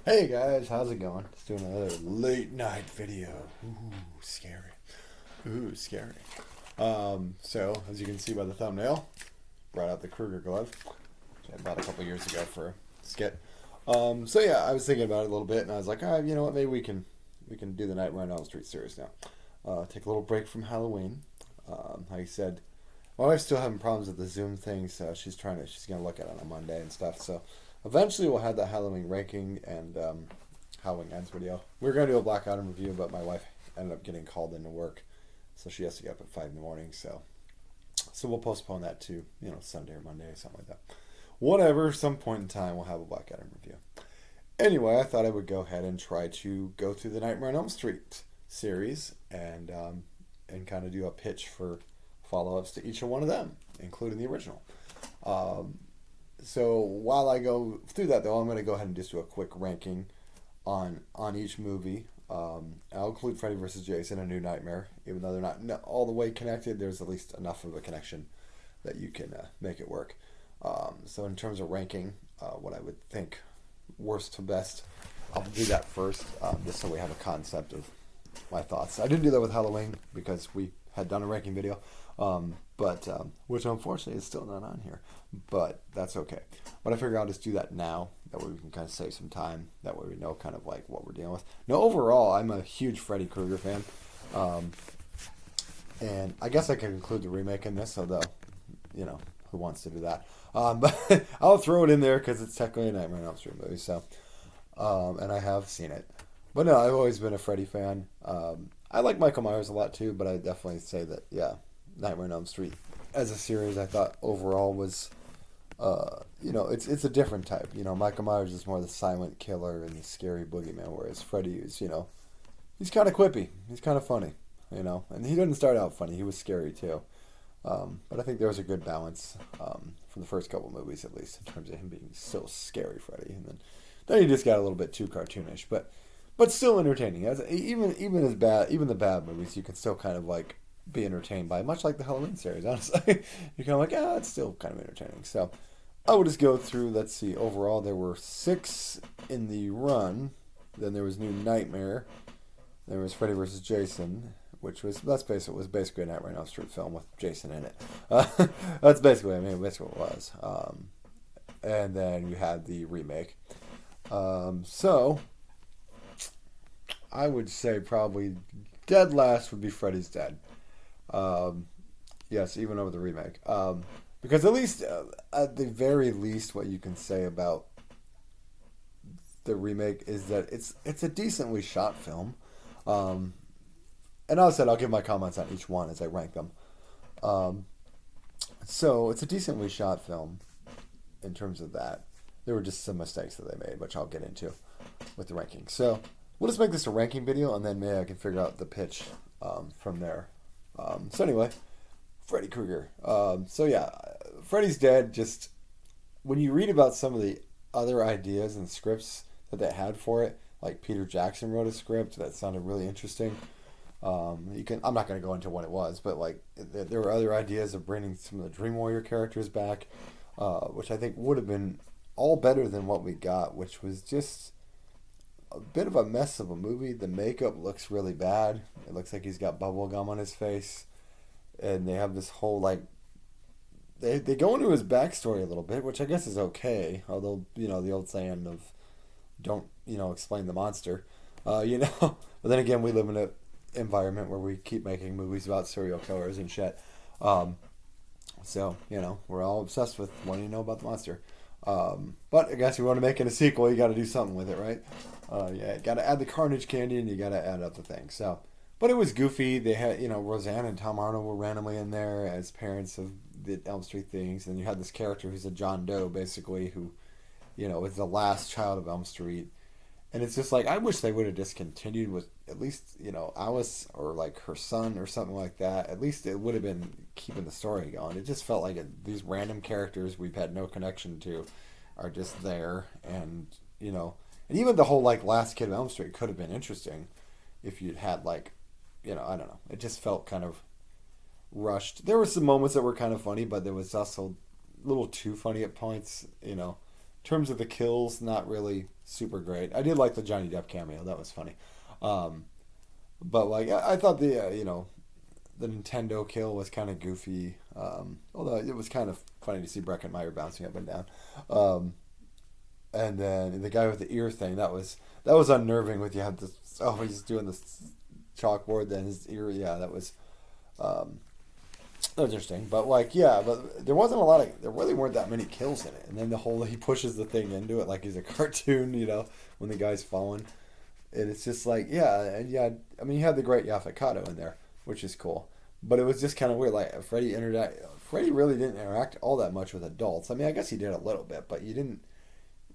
Hey guys, how's it going? Just doing another late night video. Ooh, scary. Ooh, scary. So as you can see by the thumbnail, brought out the Kruger glove, which I bought a couple years ago for a skit. So yeah, I was thinking about it a little bit, and I was like, all right, you know what? Maybe we can do the Nightmare on Elm Street series now. Take a little break from Halloween. Like I said, my wife's still having problems with the Zoom thing, so she's gonna look at it on Monday and stuff. So eventually we'll have the Halloween ranking and Halloween ends video. We were gonna do a Black Adam review, but my wife ended up getting called into work, so she has to get up at 5 in the morning. So we'll postpone that to Sunday or Monday or something like that. Whatever, some point in time we'll have a Black Adam review. Anyway, I thought I would go ahead and try to go through the Nightmare on Elm Street series and kind of do a pitch for follow-ups to each one of them, including the original. Um, so while I go through that, though, I'm going to go ahead and just do a quick ranking on each movie. I'll include Freddy vs. Jason and New Nightmare, even though they're not all the way connected. There's at least enough of a connection that you can make it work. So in terms of ranking, what I would think worst to best, I'll do that first, just so we have a concept of my thoughts. I didn't do that with Halloween because we had done a ranking video, but which unfortunately is still not on here, but that's okay. But I figure I'll just do that now. That way we can kind of save some time. That way we know kind of like what we're dealing with. Now, overall, I'm a huge Freddy Krueger fan, and I guess I can include the remake in this, although, who wants to do that? But I'll throw it in there because it's technically a Nightmare on Elm Street movie. So, and I have seen it. But no, I've always been a Freddy fan. I like Michael Myers a lot too, but I definitely say that, yeah, Nightmare on Elm Street as a series, I thought overall was, it's a different type. Michael Myers is more the silent killer and the scary boogeyman, whereas Freddy is, he's kind of quippy. He's kind of funny, and he didn't start out funny. He was scary too. But I think there was a good balance for the first couple movies, at least, in terms of him being so scary, Freddy, and then he just got a little bit too cartoonish, but still entertaining. Even as bad, even the bad movies, you can still kind of like be entertained by, much like the Halloween series. Honestly, you're kind of like, it's still kind of entertaining. So I would just go through. Let's see. Overall, there were 6 in the run. Then there was New Nightmare. There was Freddy vs. Jason, which was basically a Nightmare on Elm Street film with Jason in it. That's basically basically what it was. And then you had the remake. So I would say probably dead last would be Freddy's Dead. Yes, even over the remake. Because at least, at the very least, what you can say about the remake is that it's a decently shot film. And as I said, I'll give my comments on each one as I rank them. So it's a decently shot film in terms of that. There were just some mistakes that they made, which I'll get into with the ranking. So we'll just make this a ranking video, and then maybe I can figure out the pitch from there. So anyway, Freddy Krueger. So yeah, Freddy's Dead. Just when you read about some of the other ideas and scripts that they had for it, like Peter Jackson wrote a script that sounded really interesting. I'm not going to go into what it was, but like there were other ideas of bringing some of the Dream Warrior characters back, which I think would have been all better than what we got, which was just a bit of a mess of a movie. The makeup looks really bad. It looks like he's got bubble gum on his face, and they have this whole like they go into his backstory a little bit, which I guess is okay. Although the old saying of don't explain the monster, but then again we live in a environment where we keep making movies about serial killers and shit. So we're all obsessed with wanting to know about the monster. But I guess if you want to make it a sequel, you got to do something with it, right? Yeah, got to add the carnage candy, and you got to add up the thing. So, but it was goofy. They had, Roseanne and Tom Arnold were randomly in there as parents of the Elm Street things, and you had this character who's a John Doe, basically, who, is the last child of Elm Street. And it's just like, I wish they would have discontinued with at least, Alice or like her son or something like that. At least it would have been keeping the story going. It just felt like these random characters we've had no connection to are just there. And even the whole like last kid of Elm Street could have been interesting if you'd had like, I don't know. It just felt kind of rushed. There were some moments that were kind of funny, but there was also a little too funny at points, In terms of the kills, not really super great. I did like the Johnny Depp cameo. That was funny. Um, but like I thought the Nintendo kill was kind of goofy. Although it was kind of funny to see Breckenmeyer bouncing up and down. Um, and then the guy with the ear thing, that was unnerving. With you had this, oh, he's doing this chalkboard, then his ear, yeah, um, that was interesting. But like, yeah, but there wasn't a lot of, there really weren't that many kills in it. And then the whole, he pushes the thing into it like he's a cartoon, when the guy's falling. And it's just like, yeah, and yeah, I mean, you had the great Yaphet Kotto in there, which is cool. But it was just kind of weird. Like Freddy really didn't interact all that much with adults. I mean, I guess he did a little bit, but you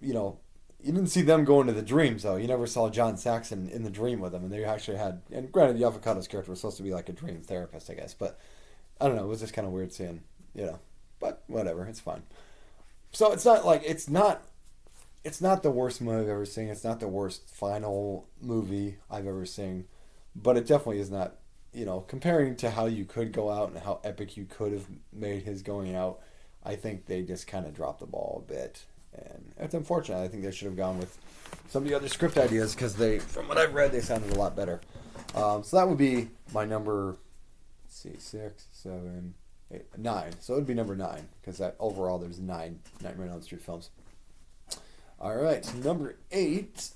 know, you didn't see them go into the dreams though. You never saw John Saxon in the dream with them, and they actually had. And granted, Yaphet Kotto's character was supposed to be like a dream therapist, I guess. But I don't know. It was just kind of weird seeing. But whatever, it's fine. So it's not like it's not the worst movie I've ever seen. It's not the worst final movie I've ever seen, but it definitely is not. Comparing to how you could go out and how epic you could have made his going out, I think they just kind of dropped the ball a bit. And it's unfortunate. I think they should have gone with some of the other script ideas because from what I've read, they sounded a lot better. So that would be my number, let's see, 6, 7, 8, 9. So it would be number 9 because overall there's 9 Nightmare on Elm Street films. All right, number 8,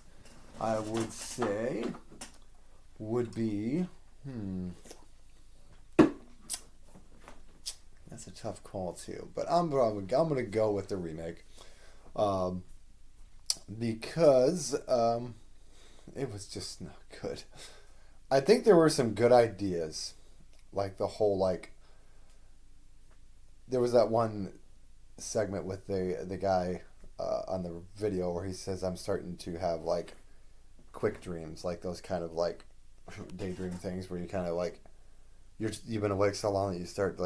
I would say, would be... That's a tough call too, but I'm gonna go with the remake, because it was just not good. I think there were some good ideas, like the whole there was that one segment with the guy on the video where he says, "I'm starting to have quick dreams, like those kind of daydream things where you kind of you've been awake so long that you start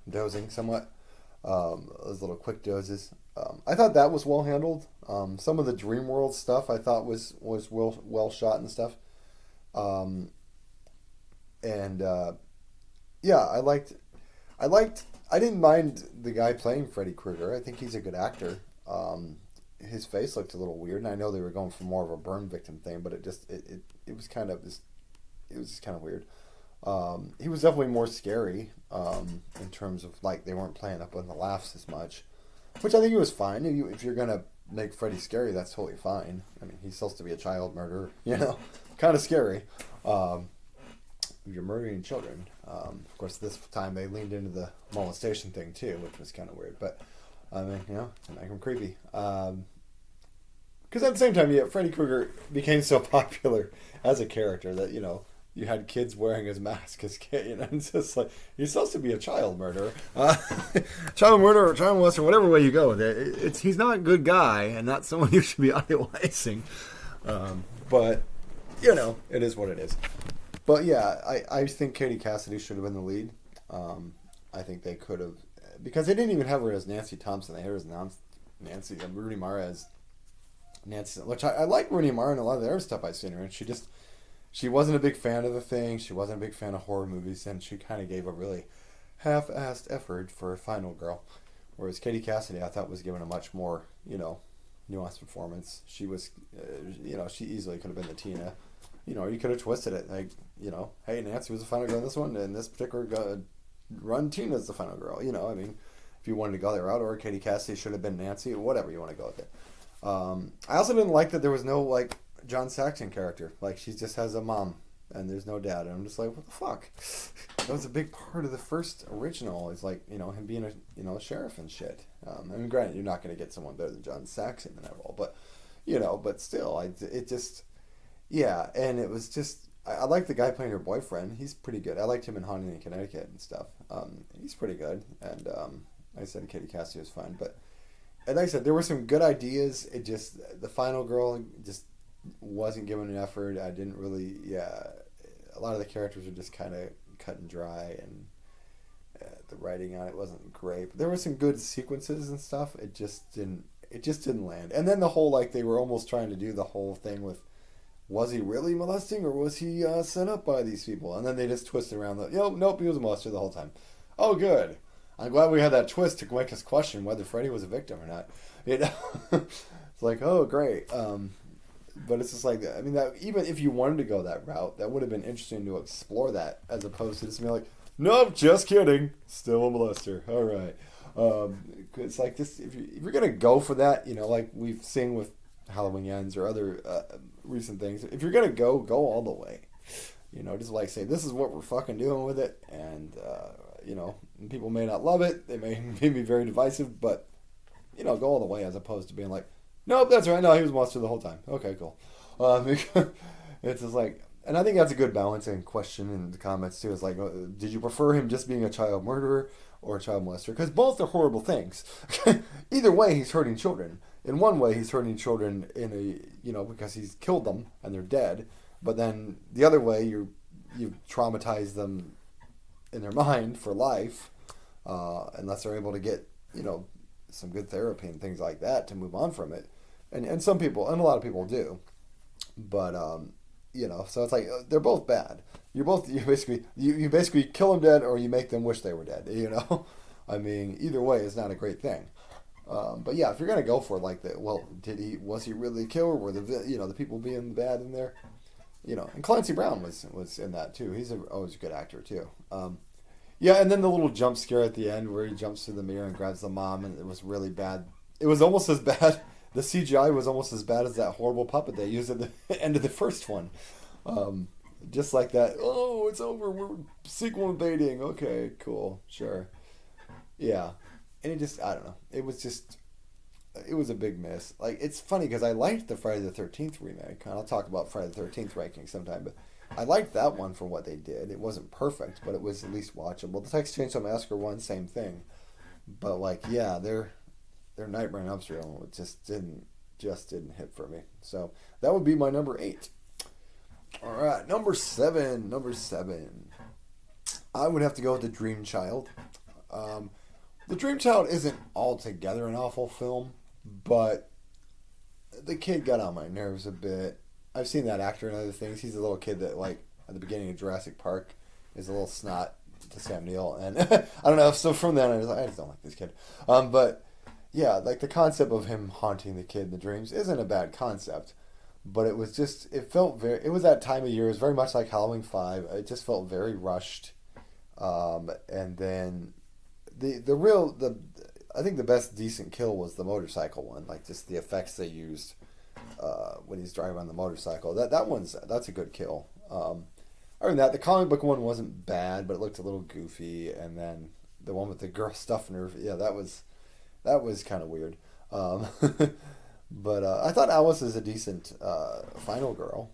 dozing somewhat, those little quick dozes." I thought that was well handled. Some of the dream world stuff I thought was well shot and stuff. And yeah, I didn't mind the guy playing Freddy Krueger. I think he's a good actor. His face looked a little weird, and I know they were going for more of a burn victim thing, but it was kind of this. It was just kind of weird. He was definitely more scary in terms of they weren't playing up on the laughs as much, which I think it was fine. If you're gonna make Freddy scary, that's totally fine. I mean, he's supposed to be a child murderer, kind of scary. You're murdering children. Of course, this time they leaned into the molestation thing too, which was kind of weird. But I mean, to make him creepy. Because at the same time, Freddy Krueger became so popular as a character that you had kids wearing his mask as kids. It's just he's supposed to be a child murderer, child murderer, child molester, whatever way you go with it. He's not a good guy and not someone you should be idolizing. But it is what it is. But yeah, I think Katie Cassidy should have been the lead. I think they could have, because they didn't even have her as Nancy Thompson. They had her as Nancy and Rooney Mara as Nancy, which I like Rooney Mara and a lot of the other stuff I've seen her in. She wasn't a big fan of The Thing. She wasn't a big fan of horror movies, and she kind of gave a really half-assed effort for a Final Girl. Whereas Katie Cassidy, I thought, was given a much more, nuanced performance. She was, she easily could have been the Tina. You could have twisted it. Hey, Nancy was the final girl in this one, and this particular run, Tina's the final girl. I mean, if you wanted to go that route, or Katie Cassidy should have been Nancy, or whatever you want to go with it. I also didn't like that there was no, John Saxon character. She just has a mom, and there's no dad. And I'm just like, what the fuck? That was a big part of the first original. Is him being a sheriff and shit. I mean, granted, you're not going to get someone better than John Saxon in that role, but but still, it just. Yeah, and it was just... I like the guy playing her boyfriend. He's pretty good. I liked him in Haunting in Connecticut and stuff. He's pretty good. And like I said, Katie Cassidy was fine. But like I said, there were some good ideas. It just... The final girl just wasn't given an effort. I didn't really... Yeah, a lot of the characters were just kind of cut and dry. And the writing on it wasn't great. But there were some good sequences and stuff. It just didn't land. And then the whole... they were almost trying to do the whole thing with... Was he really molesting, or was he set up by these people? And then they just twisted around nope, he was a molester the whole time. Oh, good. I'm glad we had that twist to make us question whether Freddy was a victim or not. It's like, oh, great. But it's just like, I mean, that even if you wanted to go that route, that would have been interesting to explore that, as opposed to just being like, nope, just kidding, still a molester. All right. It's like this. If you're gonna go for that, like we've seen with Halloween Ends or other recent things, if you're gonna go all the way. Just like say this is what we're fucking doing with it, and people may not love it. They may be very divisive, but go all the way, as opposed to being like, nope, that's right. No, he was a monster the whole time. Okay, cool. It's just like, and I think that's a good balancing question in the comments too. Is like, did you prefer him just being a child murderer or a child molester? Because both are horrible things. Either way, he's hurting children. In one way, he's hurting children because he's killed them and they're dead. But then the other way, you traumatize them in their mind for life, unless they're able to get some good therapy and things like that to move on from it. And some people, and a lot of people do, but so it's like they're both bad. You basically kill them dead, or you make them wish they were dead. I mean, either way is not a great thing. But yeah, if you're gonna go for like was he really a killer? Were the people being bad in there? And Clancy Brown was in that too. He's always a good actor too. Yeah, and then the little jump scare at the end where he jumps through the mirror and grabs the mom, and it was really bad. It was almost as bad. The CGI was almost as bad as that horrible puppet they used at the end of the first one. Just like that. Oh, it's over. We're sequel invading. Okay, cool, sure. Yeah, and I don't know. It was a big miss. Like, it's funny because I liked the Friday the 13th remake, and I'll talk about Friday the 13th ranking sometime, but I liked that one for what they did. It wasn't perfect, but it was at least watchable. The Texas Chainsaw Massacre one, same thing. But like, yeah, their Nightmare on Elm Street just didn't hit for me. So that would be my number 8. All right, number 7. I would have to go with The Dream Child. The Dream Child isn't altogether an awful film, but the kid got on my nerves a bit. I've seen that actor in other things. He's a little kid that, like, at the beginning of Jurassic Park is a little snot to Sam Neill. And I don't know, so from then I was like, I just don't like this kid. But, yeah, like, the concept of him haunting the kid in the dreams isn't a bad concept. But it was just, it was that time of year. It was very much like Halloween 5. It just felt very rushed. And then I think the best decent kill was the motorcycle one. Like, just the effects they used when he's driving on the motorcycle. That's a good kill. Other than that, the comic book one wasn't bad, but it looked a little goofy. And then the one with the girl stuffing her, yeah, that was kind of weird. But I thought Alice is a decent final girl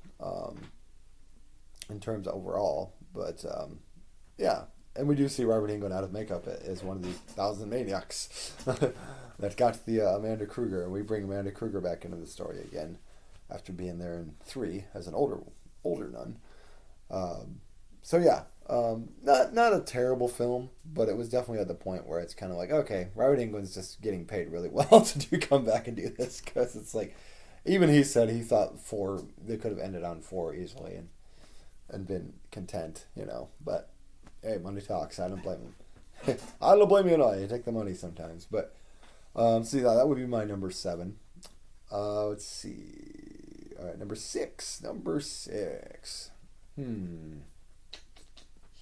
in terms of overall. But yeah, and we do see Robert Englund out of makeup as one of these 1,000 maniacs that got the Amanda Kruger, and we bring Amanda Kruger back into the story again after being there in 3 as an older nun. So yeah, not a terrible film, but it was definitely at the point where it's kind of like, okay, Robert Englund's just getting paid really well to come back and do this, because it's like, even he said he thought 4, they could have ended on 4 easily and been content, but hey, money talks. I don't blame him. I don't blame you at all. You take the money sometimes, but so yeah, that would be my number 7. Let's see. All right, number 6. So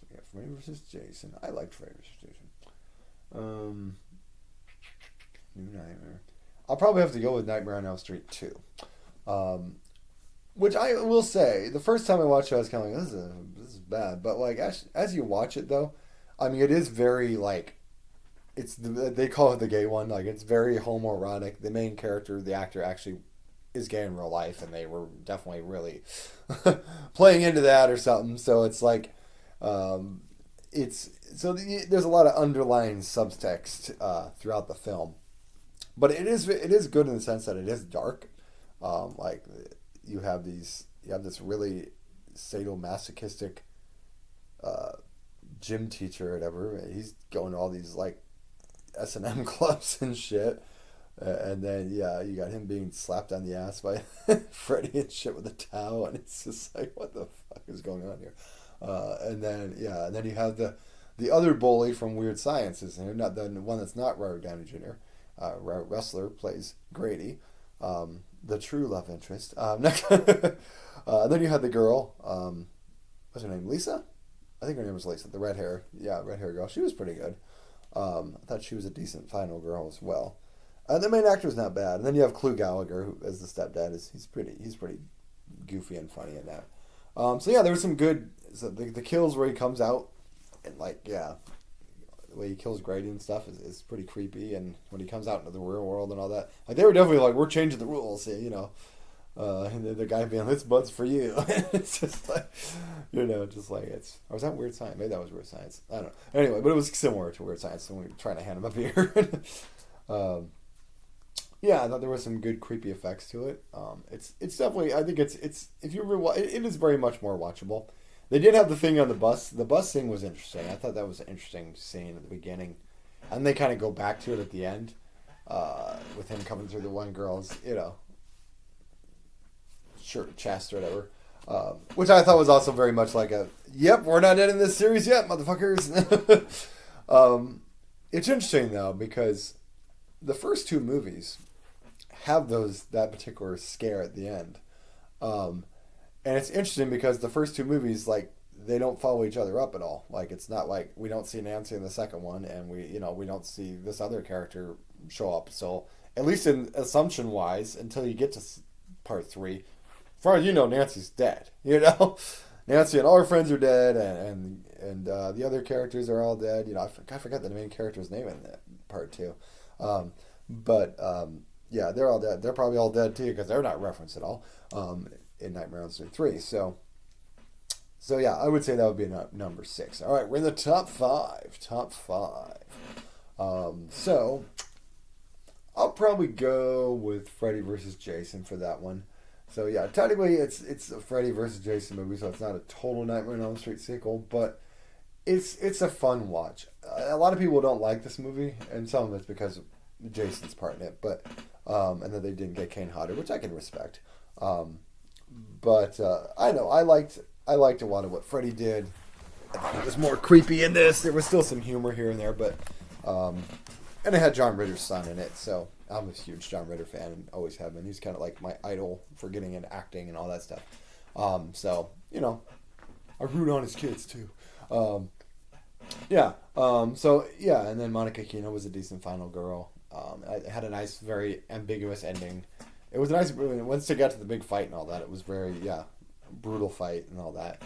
we got Freddy vs. Jason. I liked Freddy vs. Jason. New Nightmare. I'll probably have to go with Nightmare on Elm Street 2. Which I will say, the first time I watched it, I was kind of like, this is bad. But like, as you watch it though, I mean, it is very like, they call it the gay one. Like, it's very homoerotic. The main character, the actor, actually is gay in real life, and they were definitely really playing into that or something. So it's like, there's a lot of underlying subtext throughout the film, but it is good in the sense that it is dark. Like, you have this really sadomasochistic gym teacher or whatever. He's going to all these like S&M clubs and shit. And then, yeah, you got him being slapped on the ass by Freddy and shit with a towel, and it's just like, what the fuck is going on here? And then you have the other bully from Weird Sciences, and not the one that's not Robert Downey Jr. Wrestler plays Grady, the true love interest. Then you had the girl. What's her name? Lisa? I think her name was Lisa. The red hair. Yeah, red hair girl. She was pretty good. I thought she was a decent final girl as well. The main actor is not bad. And then you have Clu Gallagher, who as the stepdad he's pretty goofy and funny in that. So yeah, there was some good. So the kills where he comes out and like the way he kills Grady and stuff is pretty creepy. And when he comes out into the real world and all that, like they were definitely like, we're changing the rules, you know. And the guy being, this bud's for you. It's just like, just like it's. Or was that Weird Science? Maybe that was Weird Science. I don't know. Anyway, but it was similar to Weird Science when we were trying to hand him up here. Yeah, I thought there was some good creepy effects to it. It's definitely, I think it's if you it is very much more watchable. They did have the thing on the bus. The bus thing was interesting. I thought that was an interesting scene at the beginning, and they kind of go back to it at the end, with him coming through the one girl's, shirt, chest or whatever, which I thought was also very much like yep, we're not ending this series yet, motherfuckers. It's interesting though because the first two movies have that particular scare at the end. And it's interesting because the first two movies, like, they don't follow each other up at all. Like, it's not like we don't see Nancy in the second one and we don't see this other character show up. So, at least in assumption wise, until you get to part 3, as far as you know, Nancy's dead, Nancy and all her friends are dead and the other characters are all dead. I forget the main character's name in that part 2. Yeah, they're all dead. They're probably all dead too because they're not referenced at all in Nightmare on Elm Street 3. So yeah, I would say that would be number 6. All right, we're in the top 5. So I'll probably go with Freddy versus Jason for that one. So yeah, technically it's a Freddy versus Jason movie, so it's not a total Nightmare on Elm Street sequel, but it's a fun watch. A lot of people don't like this movie, and some of it's because of Jason's part in it, but and then they didn't get Kane Hodder, which I can respect. But I know I liked a lot of what Freddy did. It was more creepy in this. There was still some humor here and there, but and it had John Ritter's son in it, so I'm a huge John Ritter fan and always have been. He's kind of like my idol for getting into acting and all that stuff. So I root on his kids too. Yeah. So yeah, and then Monica Keena was a decent final girl. It had a nice, very ambiguous ending. It was nice once they got to the big fight and all that. It was very brutal fight and all that.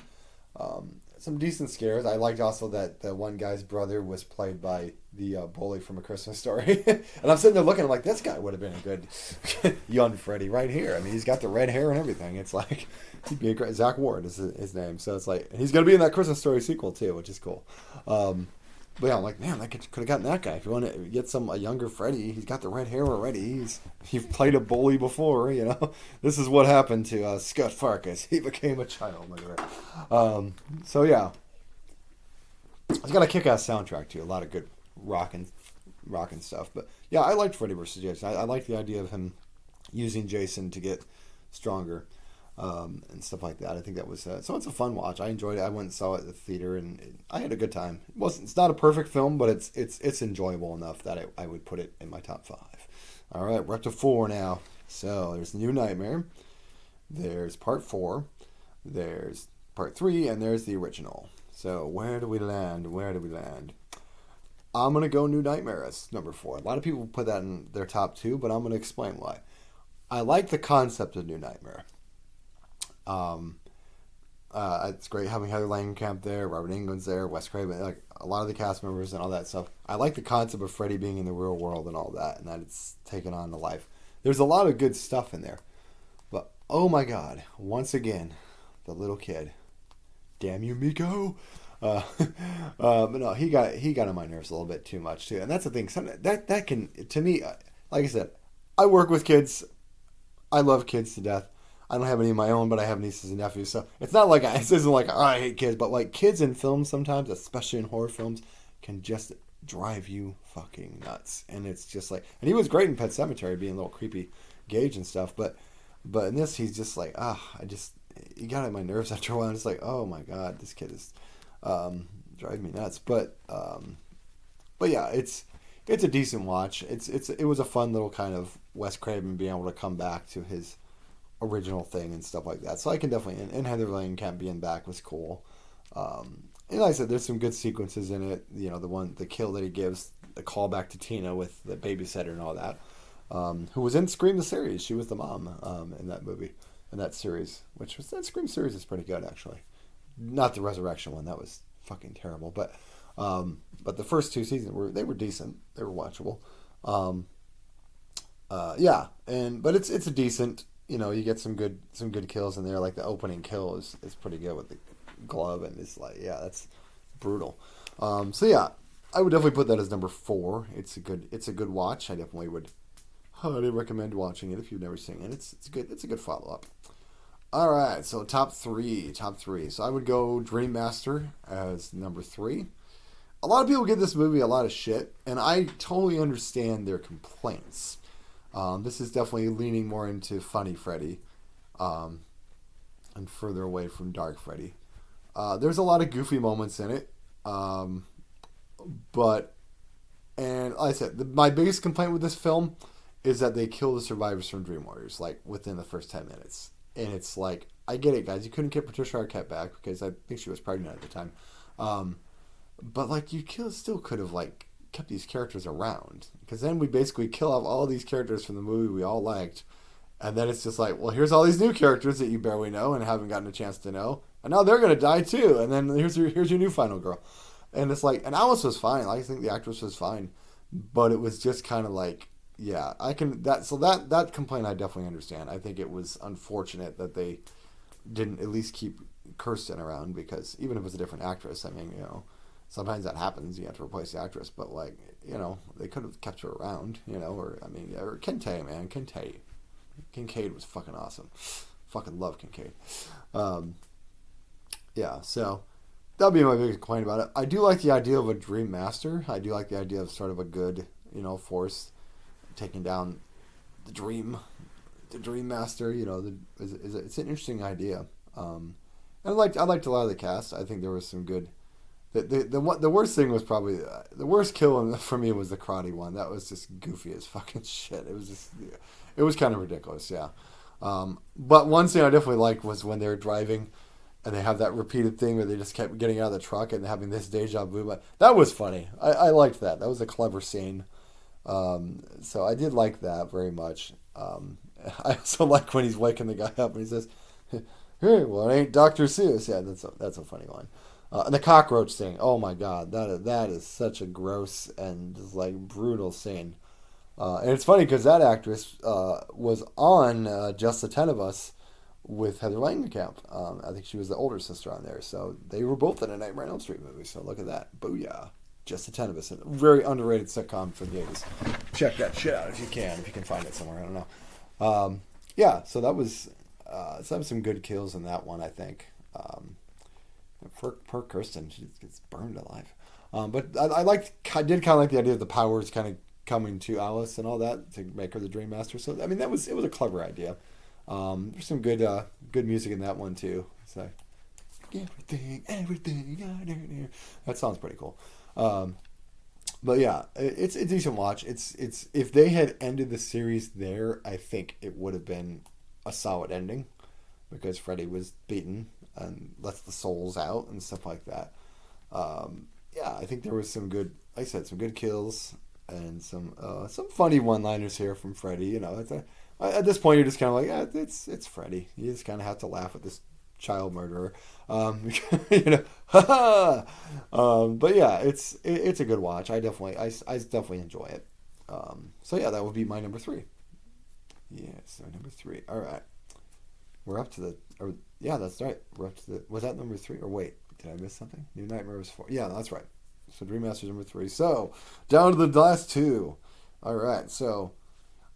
Some decent scares. I liked also that the one guy's brother was played by the bully from A Christmas Story. And I'm sitting there looking, I'm like, this guy would have been a good young Freddy right here. I mean, he's got the red hair and everything. It's like, he'd be a great, Zach Ward is his name. So it's like, and he's going to be in that Christmas Story sequel too, which is cool. But yeah, I'm like, man, I could have gotten that guy. If you want to get a younger Freddy, he's got the red hair already. He's played a bully before, This is what happened to Scott Farkas. He became a child. So yeah, it's got a kick-ass soundtrack too. A lot of good rockin' stuff. But yeah, I liked Freddy vs. Jason. I liked the idea of him using Jason to get stronger. And stuff like that. I think that was so it's a fun watch. I enjoyed it. I went and saw it at the theater, and I had a good time. It's not a perfect film, but it's enjoyable enough that I would put it in my top 5. All right, we're up to 4 now. So there's New Nightmare, there's Part 4, there's Part 3, and there's the original. So where do we land? I'm gonna go New Nightmare as number 4. A lot of people put that in their top 2, but I'm gonna explain why. I like the concept of New Nightmare. It's great having Heather Langenkamp there, Robert Englund's there, Wes Craven, like a lot of the cast members and all that stuff. I like the concept of Freddy being in the real world and all that, and that it's taken on to life. There's a lot of good stuff in there, but oh my god, once again, the little kid, damn you, Miko. But no, he got on my nerves a little bit too much too, and that's the thing. That can, to me, like I said, I work with kids. I love kids to death. I don't have any of my own, but I have nieces and nephews, so it's not like this isn't like I hate kids, but like kids in films sometimes, especially in horror films, can just drive you fucking nuts. And it's just like, and he was great in Pet Sematary, being a little creepy Gage and stuff, but in this he's just like, he got on my nerves after a while. I'm just like, oh my god, this kid is driving me nuts. But yeah, it's a decent watch. It was a fun little kind of Wes Craven being able to come back to his original thing and stuff like that. So I can definitely, and Heather Langenkamp being back was cool. And like I said, there's some good sequences in it. You know, the kill that he gives, the callback to Tina with the babysitter and all that. Who was in Scream the series? She was the mom in that movie, in that series. That Scream series is pretty good actually. Not the Resurrection one, that was fucking terrible. But the first two seasons were decent. They were watchable. Yeah, but it's a decent. You know, you get some good kills in there. Like the opening kill is pretty good with the glove, and it's like, yeah, that's brutal. So yeah, I would definitely put that as number 4. It's a good watch. I definitely would highly recommend watching it if you've never seen it. It's a good follow up. All right, so top three. So I would go Dream Master as number 3. A lot of people give this movie a lot of shit, and I totally understand their complaints. This is definitely leaning more into funny Freddy, and further away from dark Freddy. There's a lot of goofy moments in it, and like I said, my biggest complaint with this film is that they kill the survivors from Dream Warriors like within the first 10 minutes, and it's like, I get it, guys, you couldn't get Patricia Arquette back because I think she was pregnant at the time, but like still could have like kept these characters around, because then we basically kill off all these characters from the movie we all liked, and then it's just like, well, here's all these new characters that you barely know and haven't gotten a chance to know, and now they're gonna die too, and then here's your new final girl, and it's like, and Alice was fine. I think the actress was fine, but it was just kind of like, yeah, that complaint I definitely understand. I think it was unfortunate that they didn't at least keep Kirsten around, because even if it was a different actress, I mean, you know, sometimes that happens. You have to replace the actress, but like, you know, they could have kept her around, you know, or I mean, or Kincaid, man, Kincaid was fucking awesome. Fucking love Kincaid. Yeah, so that'll be my biggest complaint about it. I do like the idea of a Dream Master. I do like the idea of sort of a good, you know, force taking down the Dream Master. You know, it's an interesting idea. And I liked a lot of the cast. I think there was some good. The worst thing was probably the worst kill for me was the karate one. That was just goofy as fucking shit. It was kind of ridiculous, yeah. But one thing I definitely liked was when they were driving, and they have that repeated thing where they just kept getting out of the truck and having this deja vu. But that was funny. I liked that. That was a clever scene. So I did like that very much. I also like when he's waking the guy up and he says, "Hey, well, it ain't Dr. Seuss." Yeah, that's a funny one. And the cockroach thing. Oh my God, that is such a gross and just like brutal scene. And it's funny because that actress was on Just the Ten of Us with Heather Langenkamp. I think she was the older sister on there. So they were both in a Nightmare on Elm Street movie. So look at that. Booyah. Just the Ten of Us. A very underrated sitcom for the 80s. Check that shit out if you can find it somewhere. I don't know. Yeah, so that was some good kills in that one, I think. Per Kirsten, she gets burned alive. But I did kind of like the idea of the powers kind of coming to Alice and all that to make her the Dream Master. So I mean, it was a clever idea. There's some good music in that one too. So everything. That sounds pretty cool. But yeah, it's a decent watch. It's if they had ended the series there, I think it would have been a solid ending, because Freddy was beaten and lets the souls out and stuff like that. Yeah, I think there was some good, like I said, some good kills and some funny one-liners here from Freddy. You know, at this point you're just kind of like, yeah, it's Freddy. You just kind of have to laugh at this child murderer. You know, but yeah, it's a good watch. I definitely enjoy it. So yeah, that would be my number 3. Yeah, so number 3. All right, we're up to the. Yeah, that's right. We're up to the. Was that number 3 or wait? Did I miss something? New Nightmare was 4. Yeah, that's right. So Dream Master's number 3. So down to the last 2. All right. So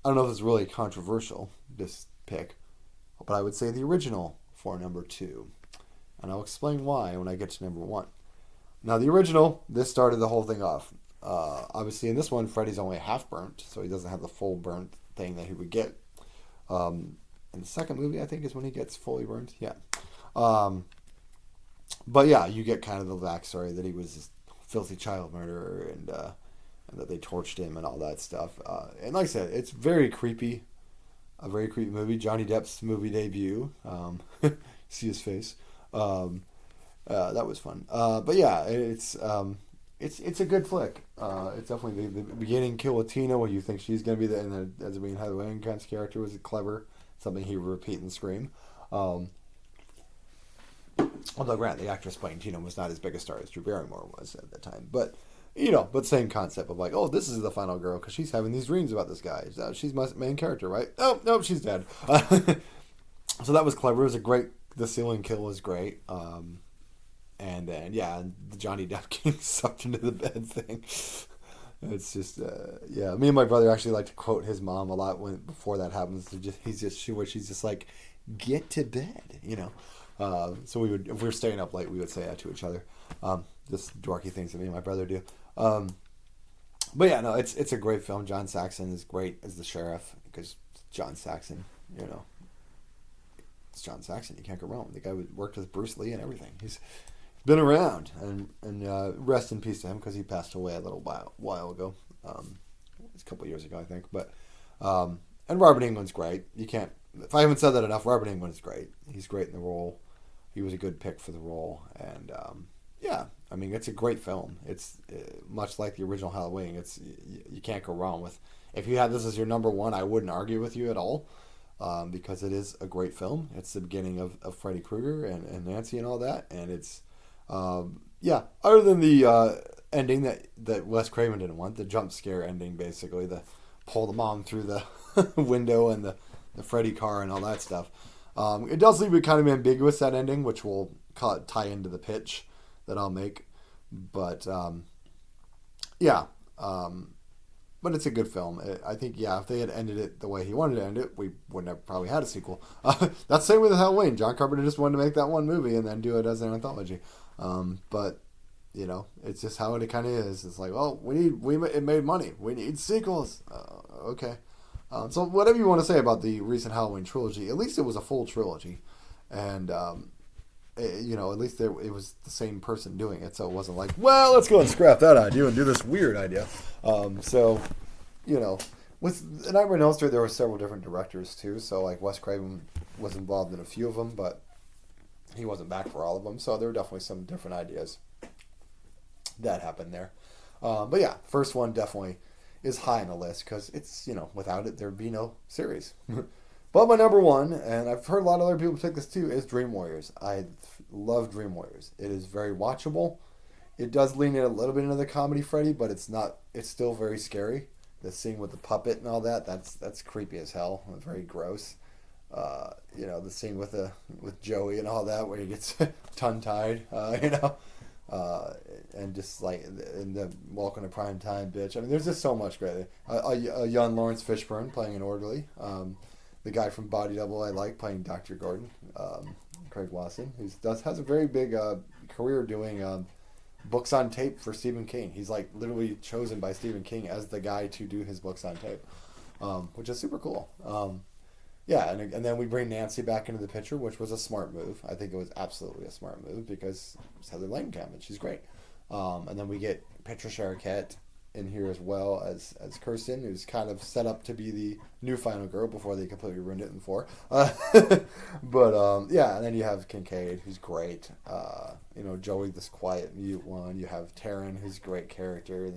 I don't know if it's really controversial, this pick, but I would say the original for number 2, and I'll explain why when I get to number 1. Now the original, this started the whole thing off. Obviously in this one, Freddy's only half burnt, so he doesn't have the full burnt thing that he would get. In the second movie, I think, is when he gets fully burnt. Yeah. But yeah, you get kind of the backstory that he was this filthy child murderer, and and that they torched him and all that stuff. And like I said, it's very creepy, a very creepy movie. Johnny Depp's movie debut. See his face. That was fun. But yeah, it's a good flick. It's definitely the beginning kill with Tina, where you think she's gonna be the, and then as being Heather Langenkamp's character was clever, something he would repeat and scream. Although, granted, the actress playing Tina was not as big a star as Drew Barrymore was at the time, but but same concept of like, oh, this is the final girl because she's having these dreams about this guy. She's my main character, right? Oh, no, she's dead. So that was clever. It was a great. The ceiling kill was great. And then the Johnny Depp getting sucked into the bed thing. It's just me and my brother actually like to quote his mom a lot before that happens. She's just like, get to bed, So we would, if we were staying up late, we would say that to each other. Just dorky things that me and my brother do. But yeah, no, it's a great film. John Saxon is great as the sheriff because John Saxon, it's John Saxon. You can't go wrong. The guy worked with Bruce Lee and everything. He's been around, and rest in peace to him because he passed away a little while ago. It's a couple of years ago, I think. But and Robert Englund's great. You can't. If I haven't said that enough, Robert Englund's great. He's great in the role. He was a good pick for the role, and I mean, it's a great film. It's much like the original Halloween. You can't go wrong with. If you had this as your number one, I wouldn't argue with you at all, because it is a great film. It's the beginning of Freddy Krueger and Nancy and all that, and it's other than the ending that Wes Craven didn't want, the jump scare ending, basically, the pull the mom through the window and the Freddy car and all that stuff. It does leave it kind of ambiguous, that ending, which will tie into the pitch that I'll make. But but it's a good film. I think, if they had ended it the way he wanted to end it, we wouldn't have probably had a sequel. That's the same with Halloween. John Carpenter just wanted to make that one movie and then do it as an anthology. But it's just how it kind of is. It's like, oh, it made money. We need sequels. Okay. So whatever you want to say about the recent Halloween trilogy, at least it was a full trilogy, and at least it was the same person doing it, so it wasn't like, well, let's go and scrap that idea and do this weird idea. With The Nightmare on Elm Street, there were several different directors too. So like Wes Craven was involved in a few of them, but he wasn't back for all of them. So there were definitely some different ideas that happened there. But yeah, first one definitely is high on the list because it's, without it, there'd be no series. But my number one, and I've heard a lot of other people pick this too, is Dream Warriors. I love Dream Warriors. It is very watchable. It does lean in a little bit into the comedy Freddy, but it's still very scary. The scene with the puppet and all that's creepy as hell. Very gross. The scene with Joey and all that where he gets tongue-tied, and just like in the Welcome to Prime Time, bitch. I mean, there's just so much great. A young Lawrence Fishburne playing an orderly. The guy from Body Double I like playing Dr. Gordon, Craig Wasson, who has a very big career doing books on tape for Stephen King. He's like literally chosen by Stephen King as the guy to do his books on tape, which is super cool. And then we bring Nancy back into the picture, which was a smart move. I think it was absolutely a smart move because it's Heather Langenkamp and she's great. And then we get Patricia Arquette in here as well as Kirsten, who's kind of set up to be the new final girl before they completely ruined it in 4. And then you have Kincaid, who's great. Joey, this quiet mute one. You have Taryn, who's a great character,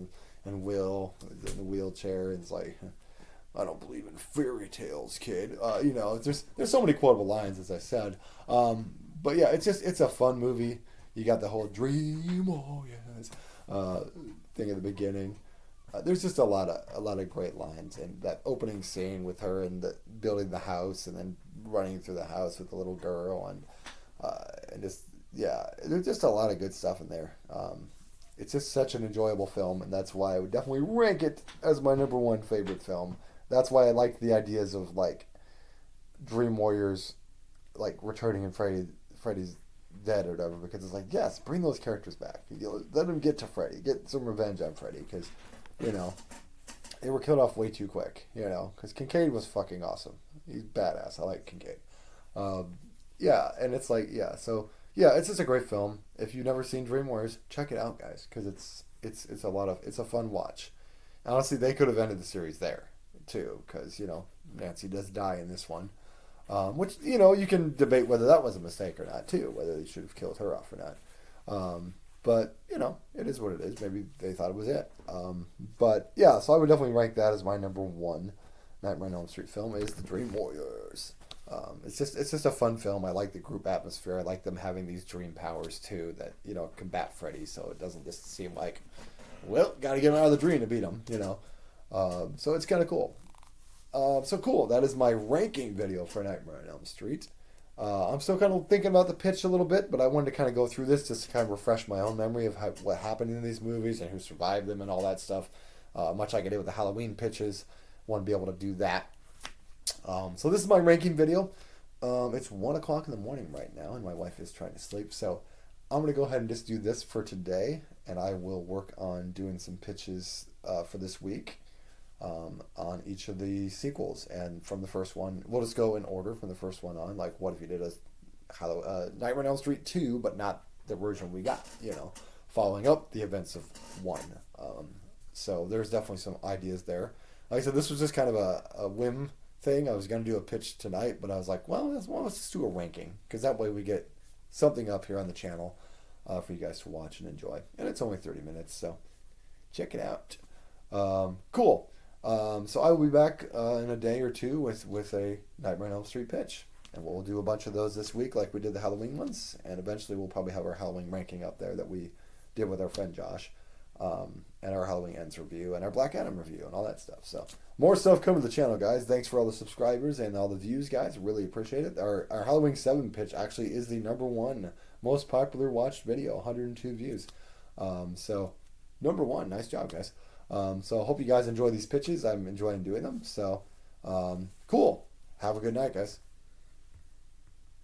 and Will in the wheelchair, and it's like, I don't believe in fairy tales, kid. There's so many quotable lines, as I said. But yeah, it's a fun movie. You got the whole dream, oh yes, thing at the beginning. There's just a lot of great lines, and that opening scene with her and building the house and then running through the house with the little girl, and there's just a lot of good stuff in there. It's just such an enjoyable film, and that's why I would definitely rank it as my number one favorite film. That's why I like the ideas of like Dream Warriors, like returning in Freddy's dead or whatever, because it's like, yes, bring those characters back. Let them get to Freddy, get some revenge on Freddy, because they were killed off way too quick. Because Kincaid was fucking awesome. He's badass. I like Kincaid. And it's like, it's just a great film. If you've never seen Dream Warriors, check it out, guys, because it's a fun watch. Honestly, they could have ended the series there too, because Nancy does die in this one, which you can debate whether that was a mistake or not too, whether they should have killed her off or not. But it is what it is. Maybe they thought it was it. But yeah, so I would definitely rank that as my number one Nightmare on Elm Street film is The Dream Warriors. It's just a fun film. I like the group atmosphere. I like them having these dream powers too that combat Freddy, so it doesn't just seem like, well, got to get him out of the dream to beat him. So it's kind of cool. So cool. That is my ranking video for Nightmare on Elm Street. I'm still kind of thinking about the pitch a little bit, but I wanted to kind of go through this just to kind of refresh my own memory of what happened in these movies and who survived them and all that stuff. Much like I did with the Halloween pitches, want to be able to do that. So this is my ranking video. It's 1 o'clock in the morning right now, and my wife is trying to sleep. So I'm going to go ahead and just do this for today, and I will work on doing some pitches for this week. On each of the sequels, and from the first one, we'll just go in order from the first one on. Like, what if you did a Nightmare on Elm Street 2, but not the version we got, following up the events of 1. So there's definitely some ideas there. Like I said, this was just kind of a whim thing. I was going to do a pitch tonight, but I was like, well, let's just do a ranking, because that way we get something up here on the channel for you guys to watch and enjoy. And it's only 30 minutes, so check it out. Cool. So I will be back in a day or two with a Nightmare on Elm Street pitch. And we'll do a bunch of those this week like we did the Halloween ones. And eventually we'll probably have our Halloween ranking up there that we did with our friend Josh. And our Halloween Ends review and our Black Adam review and all that stuff. So more stuff coming to the channel, guys. Thanks for all the subscribers and all the views, guys. Really appreciate it. Our Halloween 7 pitch actually is the number 1 most popular watched video, 102 views. So number 1. Nice job, guys. So I hope you guys enjoy these pitches. I'm enjoying doing them. So, cool. Have a good night, guys.